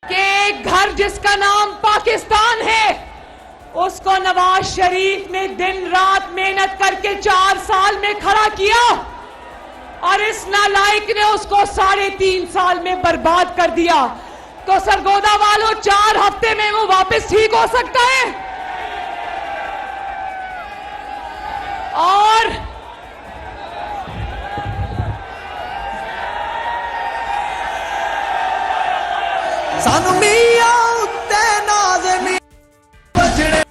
कि एक घर जिसका नाम पाकिस्तान है उसको नवाज शरीफ ने दिन रात मेहनत करके 4 साल में खड़ा किया और इस नालायक ने उसको 3.5 साल में बर्बाद कर दिया। तो सरगोदा वालों, 4 हफ्ते में वो वापस ठीक हो सकता है? और सानू मिया उत्ते नाज़मी बजड़े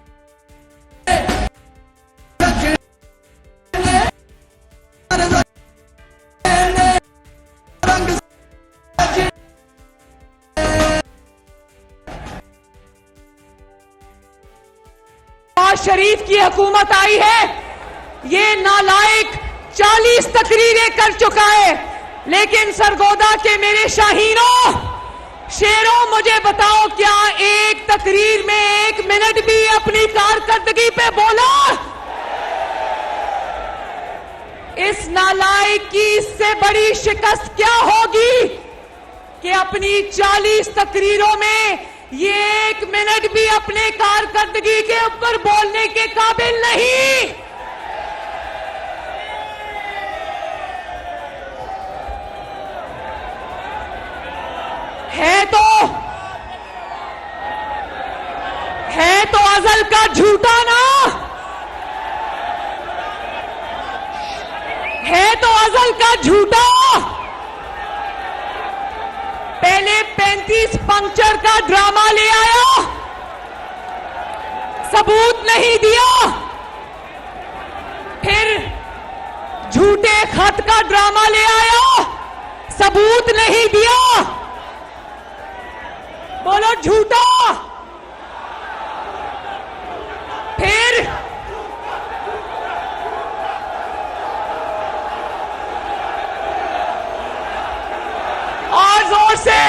शरीफ की हुकूमत आई है, ये नालायक 40 तकरीरें कर चुका है। लेकिन सरगोदा के मेरे शाहीनों, शेरों, मुझे बताओ, क्या एक तकरीर में 1 मिनट भी अपनी कारकर्दगी पे बोला? इस नालायक की इससे बड़ी शिकस्त क्या होगी कि अपनी 40 तकरीरों में ये 1 मिनट भी अपने कारकर्दगी के ऊपर बोलने के काबिल नहीं। है तो अजल का झूठा ना, है तो अजल का झूठा। पहले 35 पंक्चर का ड्रामा ले आया, सबूत नहीं दिया। फिर झूठे खत का ड्रामा ले आया, सबूत नहीं दिया। बोलो झूठा। फिर और जोर से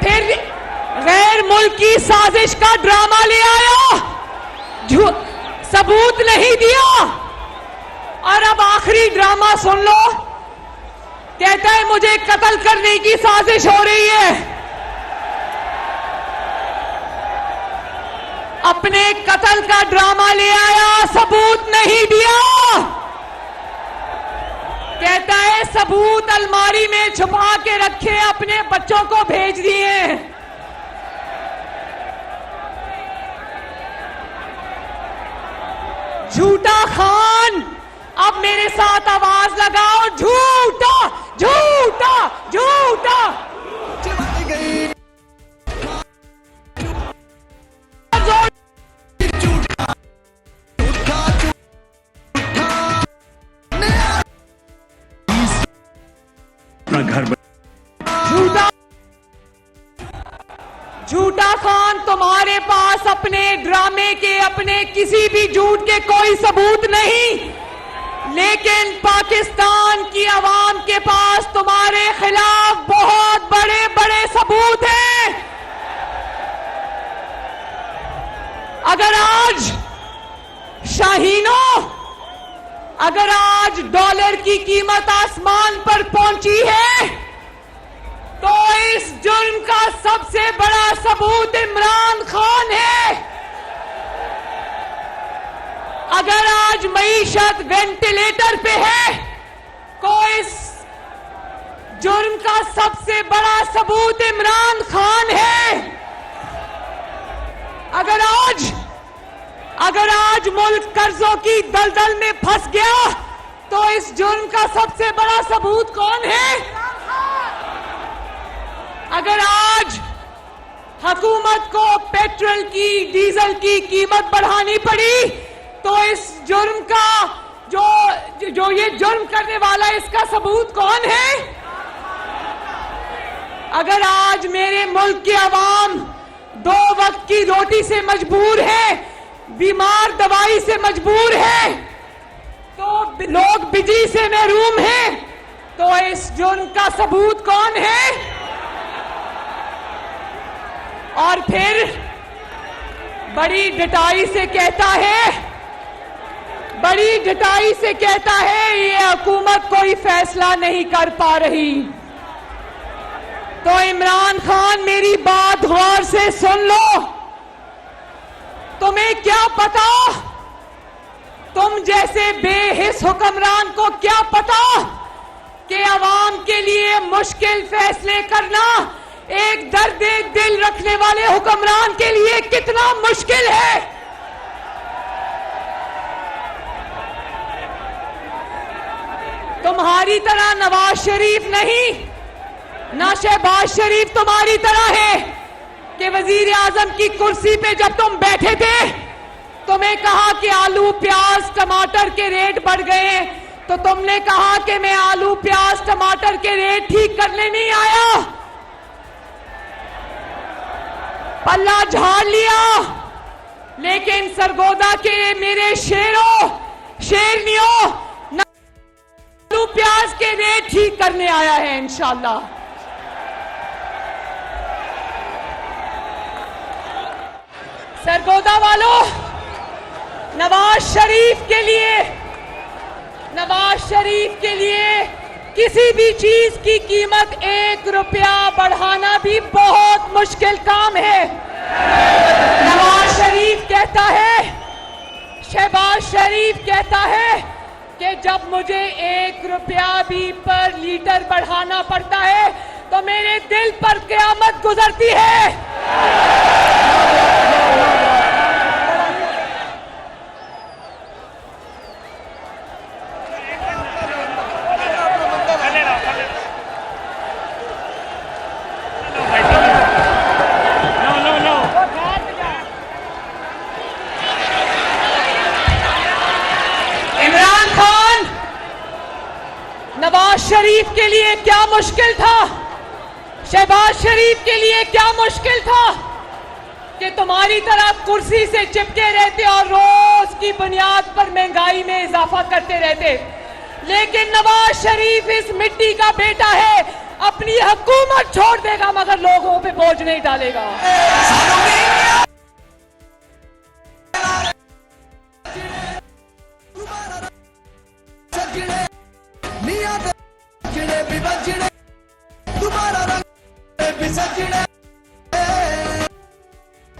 फिर गैर मुल्की साजिश का ड्रामा ले आया, सबूत नहीं दिया। और अब आखिरी ड्रामा सुन लो, कहता है मुझे कत्ल करने की साजिश हो रही है। अपने कत्ल का ड्रामा ले आया, सबूत नहीं दिया। कहता है सबूत अलमारी में छुपा के रखे, अपने बच्चों को भेज दिए। झूठा खान, अब मेरे साथ आवाज लगाओ, झूठा झूठा झूठा। घर झूठा झूठा खान, तुम्हारे पास अपने ड्रामे के, अपने किसी भी झूठ के कोई सबूत नहीं, लेकिन पाकिस्तान की आवाम के पास तुम्हारे खिलाफ बहुत बड़े बड़े सबूत हैं। अगर आज शाहीनों, अगर आज डॉलर की कीमत आसमान पर पहुंची है तो इस जुर्म का सबसे बड़ा सबूत इमरान खान है। अगर आज मईशत वेंटिलेटर पे है तो इस जुर्म का सबसे बड़ा सबूत इमरान खान है। अगर आज मुल्क कर्जों की दलदल में फंस गया तो इस जुर्म का सबसे बड़ा सबूत कौन है? अगर आज हुकूमत को पेट्रोल की, डीजल की कीमत बढ़ानी पड़ी तो इस जुर्म का जो ये जुर्म करने वाला है, इसका सबूत कौन है? अगर आज मेरे मुल्क की आवाम 2 वक्त की रोटी से मजबूर है, बीमार दवाई से मजबूर है, तो लोग बिजली से महरूम हैं, तो इस जुर्म का सबूत कौन है? और फिर बड़ी डटाई से कहता है बड़ी डटाई से कहता है ये हुकूमत कोई फैसला नहीं कर पा रही। तो इमरान खान मेरी बात गौर से सुन लो। तुम्हें क्या पता, तुम जैसे बेहिस हुक्मरान को क्या पता कि अवाम के लिए मुश्किल फैसले करना एक दर्द दिल रखने वाले हुक्मरान के लिए कितना मुश्किल है। तुम्हारी तरह नवाज शरीफ नहीं, ना शहबाज शरीफ तुम्हारी तरह है कि वजीर आजम की कुर्सी पे जब तुम बैठे थे तुम्हें कहा कि आलू प्याज टमाटर के रेट बढ़ गए, तो तुमने कहा कि मैं आलू प्याज टमाटर के रेट ठीक करने नहीं आया, पल्ला झाड़ लिया। लेकिन सरगोदा के मेरे शेरों शेरनियों आलू प्याज के रेट ठीक करने आया है इंशाल्लाह। सरगोदा वालों, नवाज शरीफ के लिए किसी भी चीज की कीमत 1 रुपया बढ़ाना भी बहुत मुश्किल काम है। नवाज शरीफ कहता है, शहबाज शरीफ कहता है कि जब मुझे 1 रुपया भी पर लीटर बढ़ाना पड़ता है तो मेरे दिल पर क़यामत गुजरती है। नवाज शरीफ के लिए क्या मुश्किल था, शहबाज शरीफ के लिए क्या मुश्किल था कि तुम्हारी तरह कुर्सी से चिपके रहते और रोज की बुनियाद पर महंगाई में इजाफा करते रहते। लेकिन नवाज शरीफ इस मिट्टी का बेटा है, अपनी हुकूमत छोड़ देगा मगर लोगों पे बोझ नहीं डालेगा।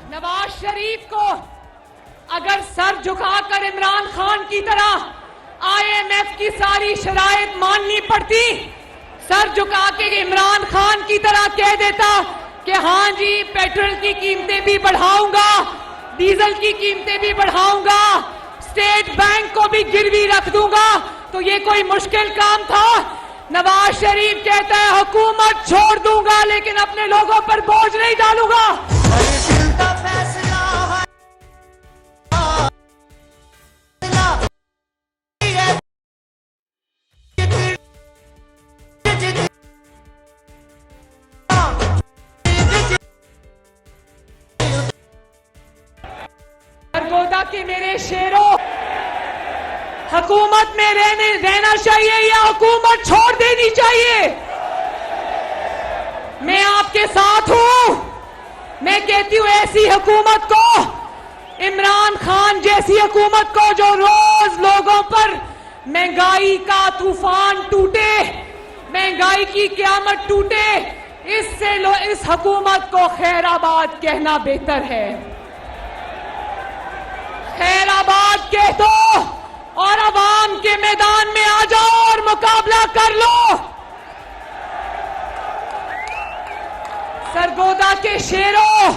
नवाज शरीफ को अगर सर झुकाकर इमरान खान की तरह IMF की सारी शराइत माननी पड़ती, सर झुका के इमरान खान की तरह कह देता कि हाँ जी पेट्रोल की कीमतें भी बढ़ाऊंगा, डीजल की कीमतें भी बढ़ाऊंगा, स्टेट बैंक को भी गिरवी रख दूंगा, तो ये कोई मुश्किल काम था? नवाज शरीफ कहता है हुकूमत छोड़ दूंगा लेकिन अपने लोगों पर बोझ नहीं डालूंगा। सरगोदा के मेरे शेरों, हुकूमत में रहना चाहिए या हुकूमत छोड़ देनी चाहिए? मैं आपके साथ हूं। मैं कहती हूं ऐसी हुकूमत को, इमरान खान जैसी हुकूमत को जो रोज लोगों पर महंगाई का तूफान टूटे, महंगाई की क़यामत टूटे, इससे इस हुकूमत को खैराबाद कहना बेहतर है। खैराबाद कह दो और अवाम के मैदान में आ जाओ और मुकाबला कर लो। सरगोदा के शेरों,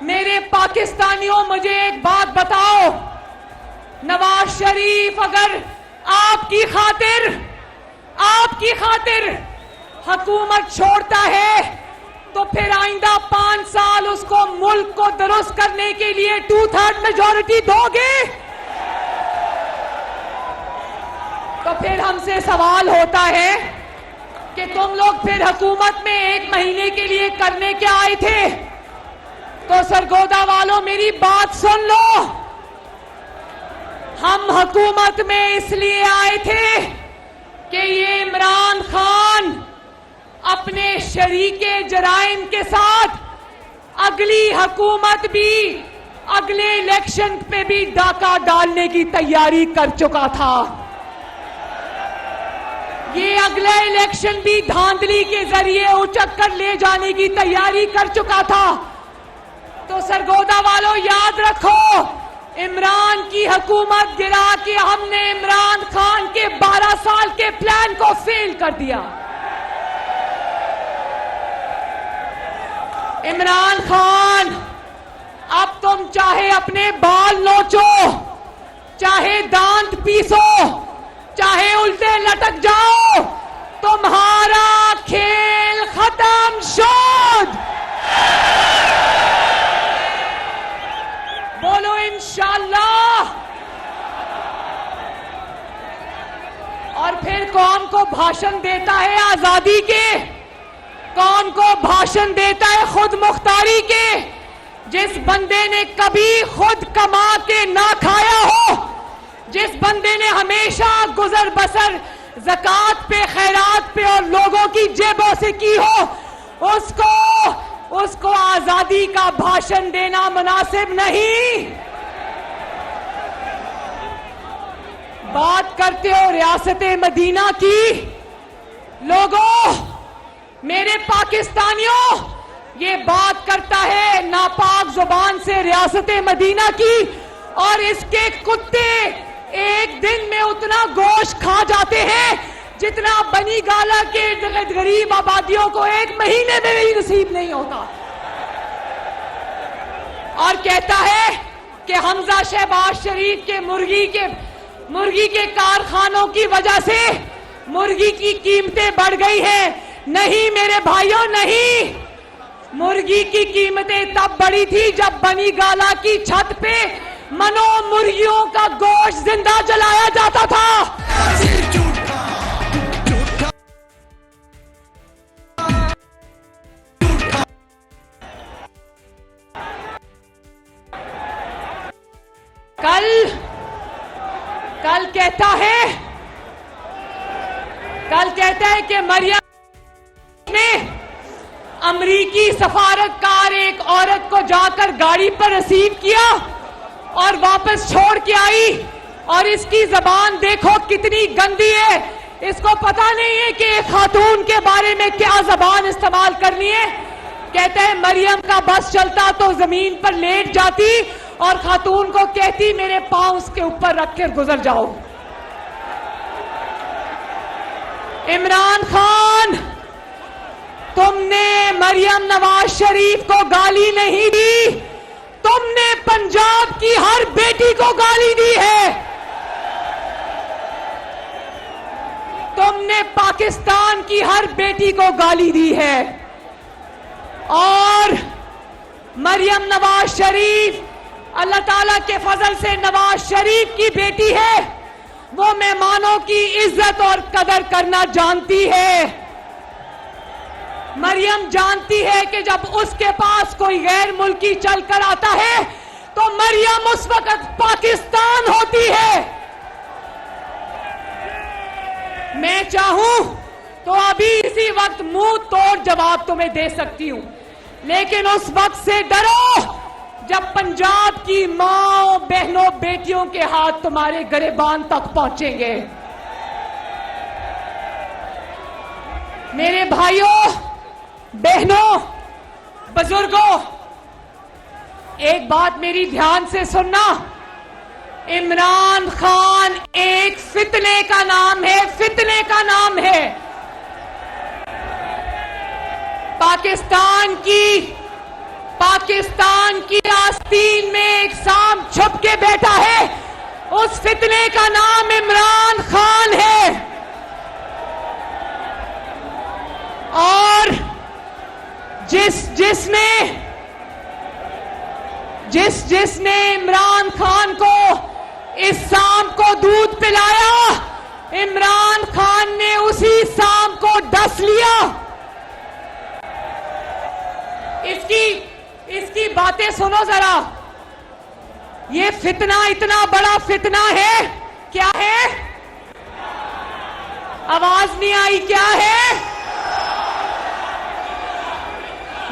मेरे पाकिस्तानियों, मुझे एक बात बताओ, नवाज शरीफ अगर आपकी खातिर हुकूमत छोड़ता है तो फिर आइंदा 5 साल उसको मुल्क को दुरुस्त करने के लिए 2/3 मेजॉरिटी दोगे? तो फिर हमसे सवाल होता है कि तुम लोग फिर हुकूमत में 1 महीने के लिए करने क्या आए थे? तो सरगोदा वालों मेरी बात सुन लो, हम हुकूमत में इसलिए आए थे कि ये इमरान खान अपने शरीके जराइम के साथ अगली हुकूमत भी अगले इलेक्शन पे भी डाका डालने की तैयारी कर चुका था। ये अगला इलेक्शन भी धांधली के जरिए उचक कर ले जाने की तैयारी कर चुका था। तो सरगोदा वालों याद रखो, इमरान की हुकूमत गिरा के हमने इमरान खान के 12 साल के प्लान को फेल कर दिया। इमरान खान, अब तुम चाहे अपने बाल नोचो, चाहे दांत पीसो, चाहे उल्टे लटक जाओ, तुम्हारा खेल खत्म शोध। बोलो इंशाल्लाह। और फिर कौन को भाषण देता है आजादी के, कौन को भाषण देता है खुद मुख्तारी के? जिस बंदे ने कभी खुद कमा के ना खाया हो, जिस बंदे ने हमेशा गुजर बसर ज़कात पे, खैरात पे और लोगों की जेबों से की हो, उसको आजादी का भाषण देना मुनासिब नहीं। बात करते हो रियासत-ए मदीना की। लोगों, मेरे पाकिस्तानियों, ये बात करता है नापाक जुबान से रियासत-ए मदीना की, और इसके कुत्ते एक दिन में उतना गोश्त खा जाते हैं जितना बनी गाला के गरीब आबादियों को एक महीने में भी नसीब नहीं होता। और कहता है कि हमजा शहबाज शरीफ के मुर्गी के कारखानों की वजह से मुर्गी की कीमतें बढ़ गई हैं। नहीं मेरे भाइयों, नहीं। मुर्गी की कीमतें तब बढ़ी थी जब बनी गाला की छत पे मनो मुर्गियों का गोश्त जिंदा जलाया जाता था। कल कहता है कि मरियम ने अमरीकी सफारतकार एक औरत को जाकर गाड़ी पर रिसीव किया और वापस छोड़ के आई, और इसकी जबान देखो कितनी गंदी है। इसको पता नहीं है कि एक खातून के बारे में क्या जबान इस्तेमाल करनी है। कहता है मरियम का बस चलता तो जमीन पर लेट जाती और खातून को कहती मेरे पांव उसके ऊपर रखकर गुजर जाओ। इमरान खान, तुमने मरियम नवाज शरीफ को गाली नहीं दी, तुमने पंजाब की हर बेटी को गाली दी है। तुमने पाकिस्तान की हर बेटी को गाली दी है। और मरियम नवाज शरीफ अल्लाह ताला के फजल से नवाज शरीफ की बेटी है। वो मेहमानों की इज्जत और कदर करना जानती है। मरियम जानती है कि जब उसके पास कोई गैर मुल्की चल कर आता है तो मरियम उस वक्त पाकिस्तान होती है। मैं चाहूं तो अभी इसी वक्त मुंह तोड़ जवाब तुम्हें दे सकती हूं, लेकिन उस वक्त से डरो जब पंजाब की माओ बहनों बेटियों के हाथ तुम्हारे गिरेबान तक पहुंचेंगे। मेरे भाइयों बहनों बुजुर्गों, एक बात मेरी ध्यान से सुनना। इमरान खान एक फितने का नाम है, फितने का नाम है। पाकिस्तान की आस्तीन में एक सांप छुप के बैठा है, उस फितने का नाम इमरान खान है। और जिसने इमरान खान को इस सांप को दूध पिलाया, इमरान खान ने उसी सांप को डस लिया। इसकी बातें सुनो जरा। ये फितना इतना बड़ा फितना है, क्या है? आवाज नहीं आई, क्या है?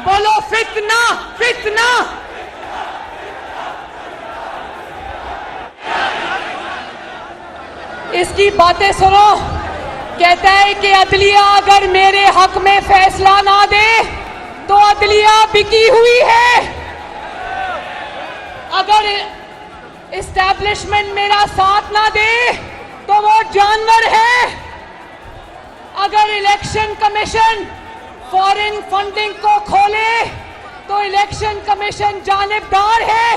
बोलो फितना, फितना, इसकी बातें सुनो। कहता है कि अदलिया अगर मेरे हक में फैसला ना दे तो अदलिया बिकी हुई है। अगर एस्टैब्लिशमेंट मेरा साथ ना दे तो वो जानवर है। अगर इलेक्शन कमीशन फॉरेन फंडिंग को खोले तो इलेक्शन कमीशन जानिबदार है।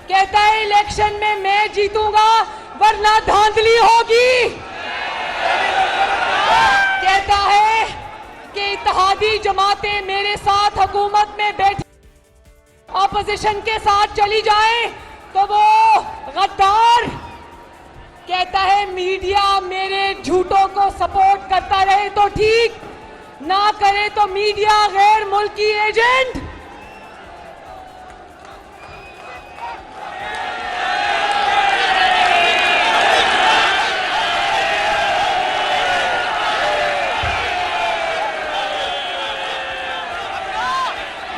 कहता है इलेक्शन में मैं जीतूंगा वरना धांधली होगी। कहता है कि इत्तेहादी जमातें मेरे साथ हुकूमत में बैठी ऑपोजिशन के साथ चली जाएं तो वो गद्दार। कहता है मीडिया मेरे झूठों को सपोर्ट करता रहे तो ठीक, ना करे तो मीडिया गैर मुल्की एजेंट।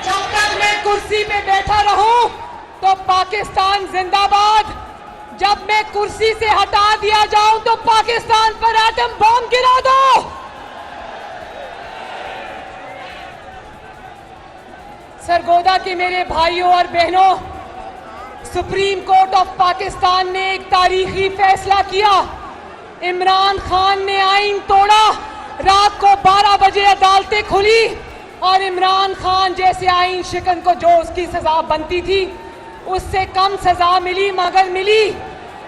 जब तक मैं कुर्सी पे बैठा रहूं तो पाकिस्तान जिंदाबाद। जब मैं कुर्सी से हटा दिया जाऊं तो पाकिस्तान पर एटम बम गिरा दो। सरगोदा के मेरे भाइयों और बहनों, सुप्रीम कोर्ट ऑफ पाकिस्तान ने एक तारीखी फैसला किया। इमरान खान ने आईन तोड़ा। रात को 12 बजे अदालतें खुली और इमरान खान जैसे आईन शिकन को जो उसकी सजा बनती थी उससे कम सजा मिली, मगर मिली।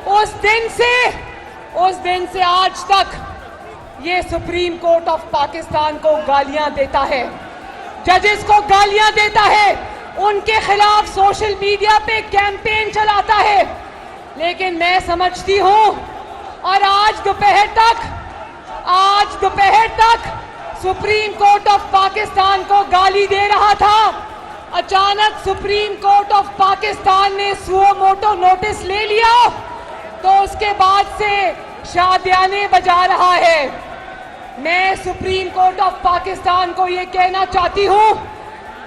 उस दिन से आज तक ये सुप्रीम कोर्ट ऑफ पाकिस्तान को गालियां देता है, जजेस को गालियां देता है, उनके खिलाफ सोशल मीडिया पे कैंपेन चलाता है। लेकिन मैं समझती हूं, और आज दोपहर तक सुप्रीम कोर्ट ऑफ पाकिस्तान को गाली दे रहा था। अचानक सुप्रीम कोर्ट ऑफ पाकिस्तान ने सुओ मोटो नोटिस ले लिया तो उसके बाद से शादियाने बजा रहा है। मैं सुप्रीम कोर्ट ऑफ पाकिस्तान को ये कहना चाहती हूं,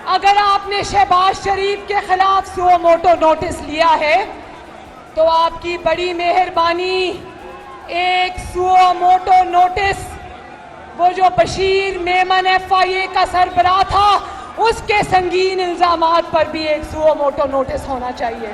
अगर आपने शहबाज शरीफ के खिलाफ सुओ मोटो नोटिस लिया है तो आपकी बड़ी मेहरबानी एक सुओ मोटो नोटिस वो जो बशीर मेमन FIA का सरबराह था उसके संगीन इल्जामात पर भी एक सुओ मोटो नोटिस होना चाहिए।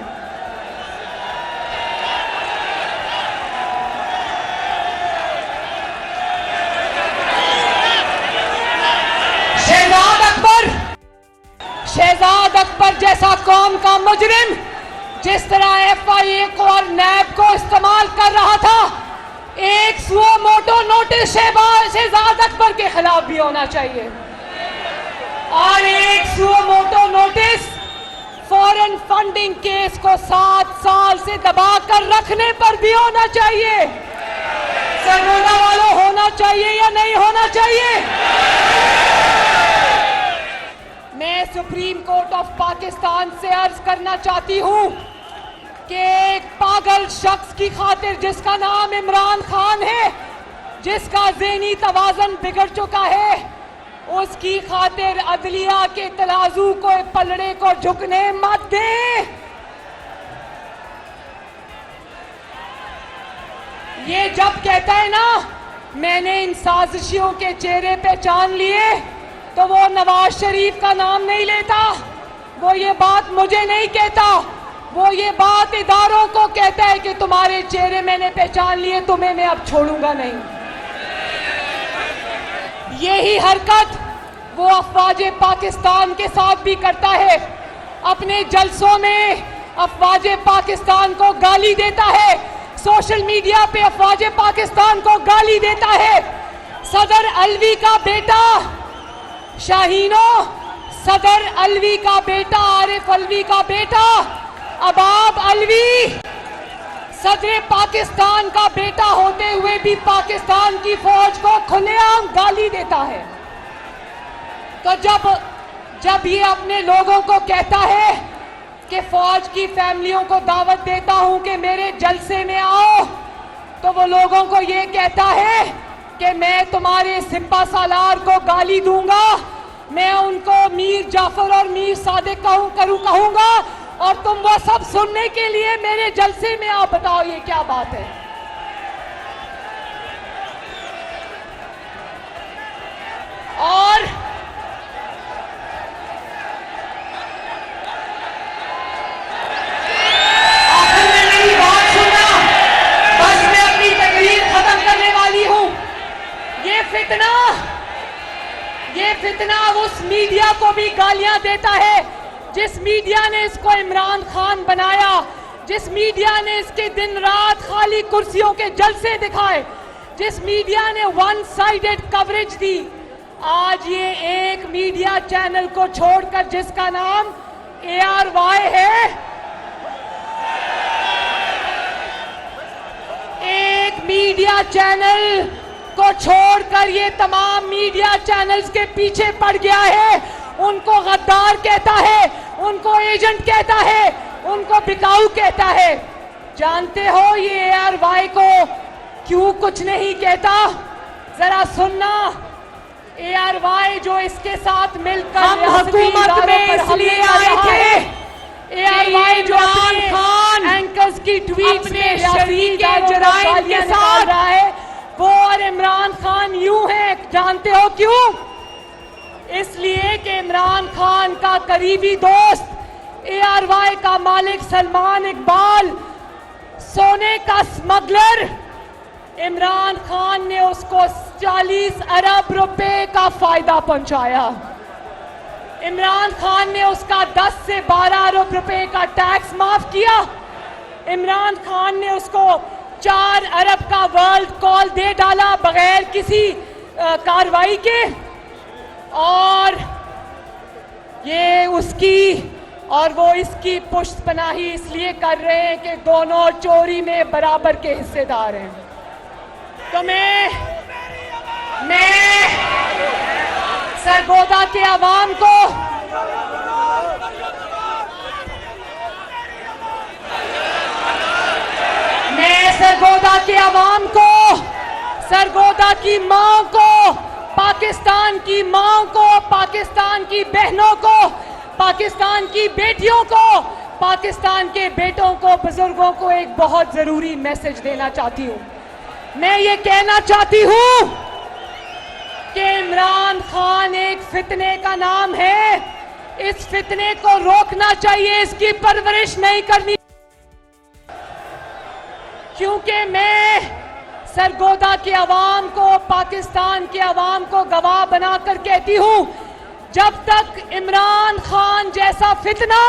शहजाद अकबर जैसा कौम का मुजरिम जिस तरह FIA को और नैब को इस्तेमाल कर रहा था, एक suo motu notice Shahzad Akbar के खिलाफ भी होना चाहिए और एक suo motu notice foreign funding case को 7 साल से दबाकर रखने पर भी होना चाहिए। सरगोदा वालों, होना चाहिए या नहीं होना चाहिए? मैं सुप्रीम कोर्ट ऑफ पाकिस्तान से अर्ज करना चाहती हूं कि एक पागल शख्स की खातिर जिसका नाम इमरान खान है, जिसका ज़हनी तवाज़ुन बिगड़ चुका है, उसकी खातिर अदलिया के तराजू को पलड़े को झुकने मत दें। ये जब कहता है ना मैंने इन साजिशियों के चेहरे पहचान लिए तो वो नवाज शरीफ का नाम नहीं लेता, वो ये बात मुझे नहीं कहता, वो ये बात इदारों को कहता है कि तुम्हारे चेहरे मैंने पहचान लिए, तुम्हें मैं अब छोड़ूंगा नहीं। यही हरकत वो अफवाज पाकिस्तान के साथ भी करता है। अपने जलसों में अफवाज पाकिस्तान को गाली देता है, सोशल मीडिया पे अफवाज पाकिस्तान को गाली देता है। सदर अलवी का बेटा शाहीनो, सदर अलवी का बेटा, आरिफ अलवी का बेटा अबाब अलवी, सदर पाकिस्तान का बेटा होते हुए भी पाकिस्तान की फौज को खुलेआम गाली देता है। तो जब ये अपने लोगों को कहता है कि फौज की फैमिलियों को दावत देता हूं कि मेरे जलसे में आओ, तो वो लोगों को ये कहता है कि मैं तुम्हारे सिपा सालार को गाली दूंगा, मैं उनको मीर जाफर और मीर सादिक कहूंगा और तुम वो सब सुनने के लिए मेरे जलसे में आओ। बताओ ये क्या बात है? फितना उस मीडिया को भी गालियां देता है जिस मीडिया ने इसको इमरान खान बनाया, जिस मीडिया ने इसके दिन रात खाली कुर्सियों के जलसे दिखाए, जिस मीडिया ने वन साइडेड कवरेज दी। आज ये एक मीडिया चैनल को छोड़कर जिसका नाम ARY है, एक मीडिया चैनल को छोड़कर ये तमाम मीडिया चैनल्स के पीछे पड़ गया है। उनको गद्दार कहता है, उनको एजेंट कहता है, उनको बिकाऊ कहता है। जानते हो ये ARY को क्यों कुछ नहीं कहता? जरा सुनना। ARY जो इसके साथ मिलकर हम हुकूमत में इसलिए आए थे, ARY जो इमरान खान एंकर्स की ट्वीट्स में शरीक जराइम के साथ रहा है, वो और इमरान खान यूं है। जानते हो क्यों? इसलिए कि इमरान खान का करीबी दोस्त ARY का मालिक सलमान इकबाल, सोने का स्मगलर, इमरान खान ने उसको 40 अरब रुपए का फायदा पहुंचाया। इमरान खान ने उसका 10 से 12 अरब रुपए का टैक्स माफ किया। इमरान खान ने उसको 4 अरब का वर्ल्ड कॉल दे डाला बगैर किसी कार्रवाई के। और ये उसकी और वो इसकी पुष्टपनाही इसलिए कर रहे हैं कि दोनों चोरी में बराबर के हिस्सेदार हैं। तो मैं सरगोदा के अवाम को सरगोदा के अवाम को, सरगोदा की माँ को, पाकिस्तान की माँ को, पाकिस्तान की बहनों को, पाकिस्तान की बेटियों को, पाकिस्तान के बेटों को, बुजुर्गों को एक बहुत जरूरी मैसेज देना चाहती हूँ। मैं ये कहना चाहती हूँ कि इमरान खान एक फितने का नाम है। इस फितने को रोकना चाहिए, इसकी परवरिश नहीं करनी। क्योंकि मैं सरगोदा के अवाम को, पाकिस्तान के अवाम को गवाह बनाकर कहती हूं, जब तक इमरान खान जैसा फितना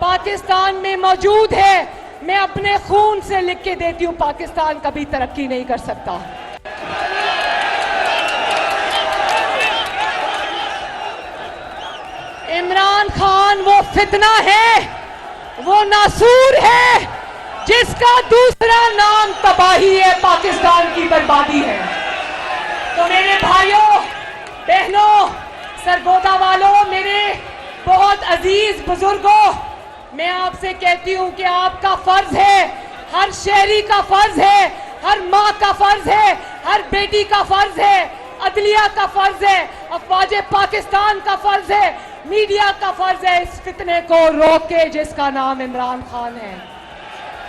पाकिस्तान में मौजूद है, मैं अपने खून से लिख के देती हूं, पाकिस्तान कभी तरक्की नहीं कर सकता। इमरान खान वो फितना है, वो नासूर है जिसका दूसरा नाम तबाही है, पाकिस्तान की बर्बादी है। तो मेरे भाइयों बहनों, सरगोदा वालों, मेरे बहुत अजीज बुजुर्गों, मैं आपसे कहती हूं कि आपका फर्ज है, हर शहरी का फर्ज है, हर माँ का फर्ज है, हर बेटी का फर्ज है, अदलिया का फर्ज है, अफवाज पाकिस्तान का फर्ज है, मीडिया का फर्ज है इस फितने को रोके जिसका नाम इमरान खान है।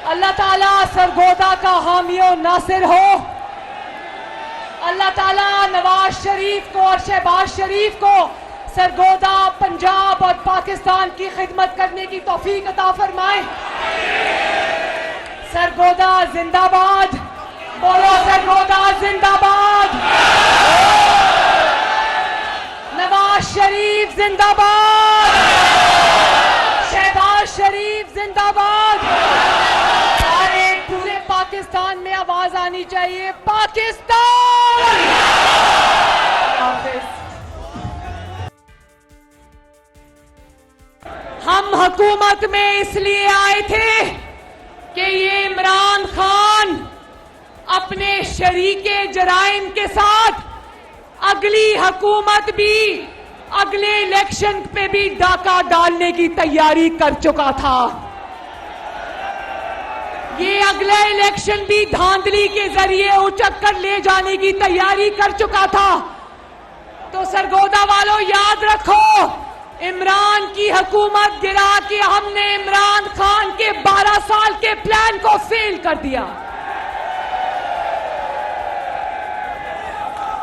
अल्लाह ताला सरगोदा का हामी और नासिर हो। अल्लाह ताला नवाज शरीफ को और शहबाज शरीफ को सरगोदा, पंजाब और पाकिस्तान की खिदमत करने की तौफीक अता फरमाए। सरगोदा जिंदाबाद, बोलो सरगोदा जिंदाबाद। नवाज शरीफ जिंदाबाद, शहबाज शरीफ जिंदाबाद। सारे पूरे पाकिस्तान में आवाज आनी चाहिए, पाकिस्तान। हम हुकूमत में इसलिए आए थे कि ये इमरान खान अपने शरीके जराइम के साथ अगली हुकूमत भी, अगले इलेक्शन पे भी डाका डालने की तैयारी कर चुका था। ये अगला इलेक्शन भी धांधली के जरिए उचक कर ले जाने की तैयारी कर चुका था। तो सरगोदा वालों याद रखो, इमरान की हुकूमत गिरा के हमने इमरान खान के 12 साल के प्लान को फेल कर दिया।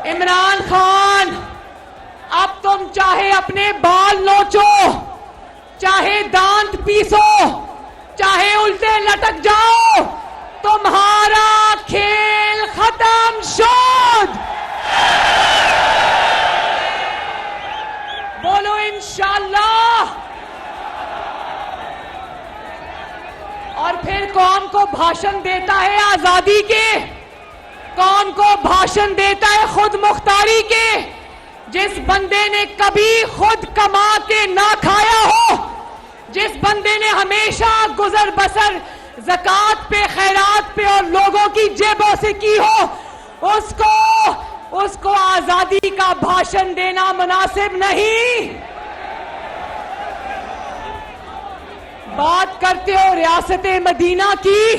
इमरान खान, अब तुम चाहे अपने बाल नोचो, चाहे दांत पीसो, चाहे उल्टे लटक जाओ, तुम्हारा खेल खत्म। शोध। को भाषण देता है आजादी के, कौन को भाषण देता है खुद मुख्तारी के। जिस बंदे ने कभी खुद कमा के ना खाया हो, जिस बंदे ने हमेशा गुजर बसर ज़कात पे, खैरात पे और लोगों की जेबों से की हो, उसको आजादी का भाषण देना मुनासिब नहीं। बात करते हो रियासत मदीना की।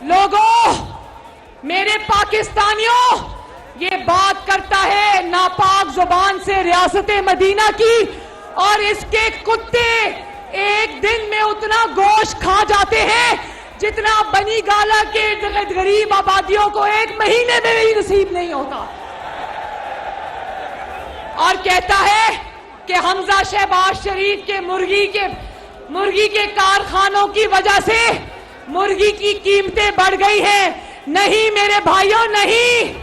लोगों, मेरे पाकिस्तानियों, ये बात करता है नापाक जुबान से रियासत मदीना की, और इसके कुत्ते एक दिन में उतना गोश्त खा जाते हैं जितना बनी गाला के गरीब आबादियों को एक महीने में भी नसीब नहीं होता। और कहता है कि हमजा शहबाज शरीफ के मुर्गी के कारखानों की वजह से मुर्गी की कीमतें बढ़ गई हैं। नहीं मेरे भाइयों, नहीं।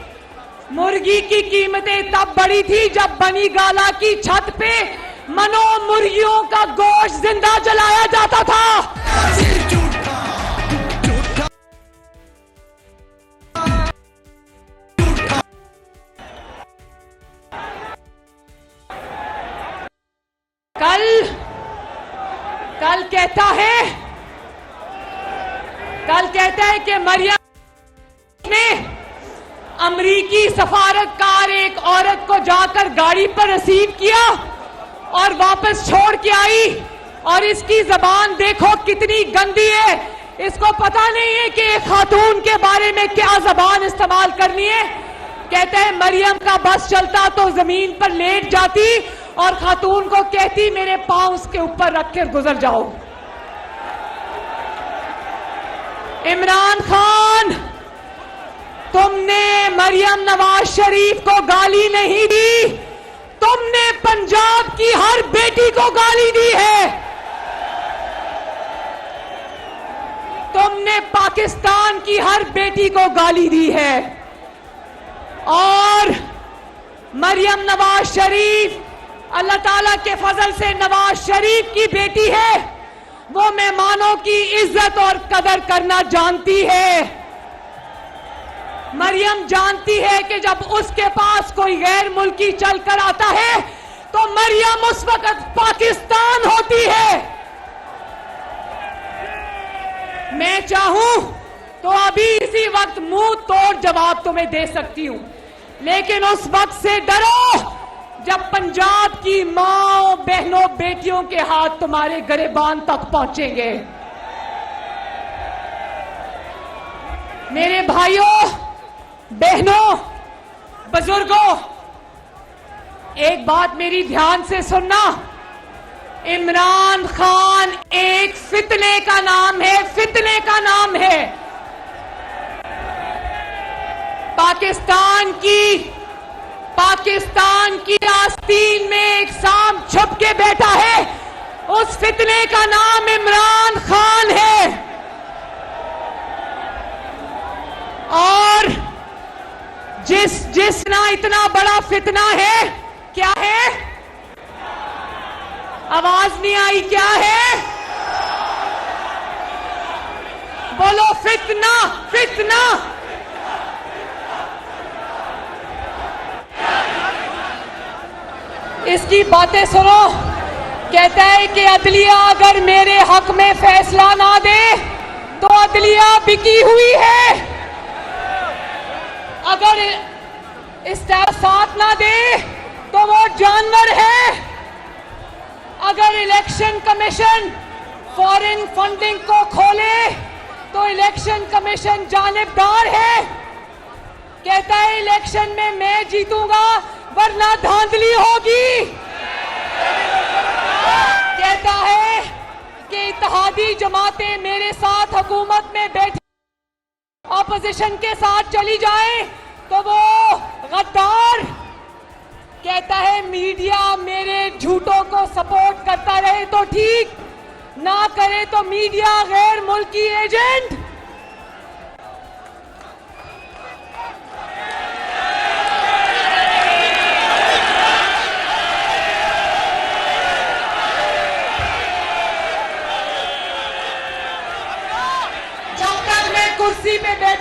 मुर्गी की कीमतें तब बढ़ी थी जब बनी गाला की छत पे मनो मुर्गियों का गोश्त जिंदा जलाया जाता था। कल कहता है कि मरियम ने अमरीकी सफारतकार एक औरत को जाकर गाड़ी पर रिसीव किया और वापस छोड़ के आई, और इसकी जबान देखो कितनी गंदी है। इसको पता नहीं है कि एक खातून के बारे में क्या जबान इस्तेमाल करनी है। कहता है मरियम का बस चलता तो जमीन पर लेट जाती और खातून को कहती मेरे पांव उसके ऊपर रखकर गुजर जाओ। इमरान खान, तुमने मरियम नवाज शरीफ को गाली नहीं दी, तुमने पंजाब की हर बेटी को गाली दी है। तुमने पाकिस्तान की हर बेटी को गाली दी है। और मरियम नवाज शरीफ अल्लाह ताला के फजल से नवाज शरीफ की बेटी है। वो मेहमानों की इज्जत और कदर करना जानती है। मरियम जानती है कि जब उसके पास कोई गैर मुल्की चलकर आता है तो मरियम उस वक्त पाकिस्तान होती है। मैं चाहूं तो अभी इसी वक्त मुंह तोड़ जवाब तुम्हें दे सकती हूं, लेकिन उस वक्त से डरो जब पंजाब की माओ बहनों बेटियों के हाथ तुम्हारे गिरेबान तक पहुंचेंगे। मेरे भाइयों बहनों बुजुर्गों, एक बात मेरी ध्यान से सुनना। इमरान खान एक फितने का नाम है, फितने का नाम है। पाकिस्तान की आस्तीन में एक सांप छुप के बैठा है, उस फितने का नाम इमरान खान है। और जिसना इतना बड़ा फितना है, क्या है? आवाज नहीं आई, क्या है? बोलो, फितना, फितना। इसकी बातें सुनो। कहता है कि अदलिया अगर मेरे हक में फैसला ना दे तो अदलिया बिकी हुई है, अगर इसका साथ ना दे तो वो जानवर है, अगर इलेक्शन कमीशन फॉरेन फंडिंग को खोले तो इलेक्शन कमीशन जानिबदार है। कहता है इलेक्शन में मैं जीतूंगा वरना धांधली होगी। कहता है कि इत्तेहादी जमातें मेरे साथ हुकूमत में बैठी ऑपोजिशन के साथ चली जाए तो वो गद्दार। कहता है मीडिया मेरे झूठों को सपोर्ट करता रहे तो ठीक, ना करे तो मीडिया गैर मुल्की एजेंट।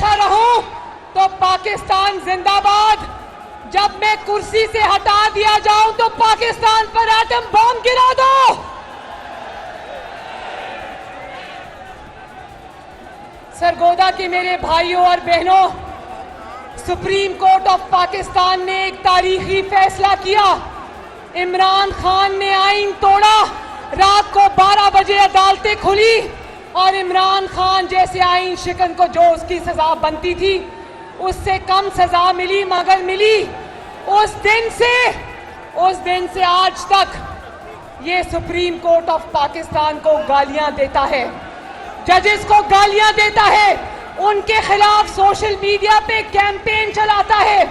हमेशा रहूं तो पाकिस्तान जिंदाबाद। जब मैं कुर्सी से हटा दिया जाऊं तो पाकिस्तान पर एटम बम गिरा दो। सरगोदा के मेरे भाइयों और बहनों, सुप्रीम कोर्ट ऑफ पाकिस्तान ने एक तारीखी फैसला किया। इमरान खान ने आईन तोड़ा, रात को 12 बजे अदालतें खुली और इमरान खान जैसे आईन शिकन को जो उसकी सजा बनती थी उससे कम सजा मिली, मगर मिली। उस दिन से आज तक ये सुप्रीम कोर्ट ऑफ पाकिस्तान को गालियां देता है, जजेस को गालियां देता है, उनके खिलाफ सोशल मीडिया पे कैंपेन चलाता है।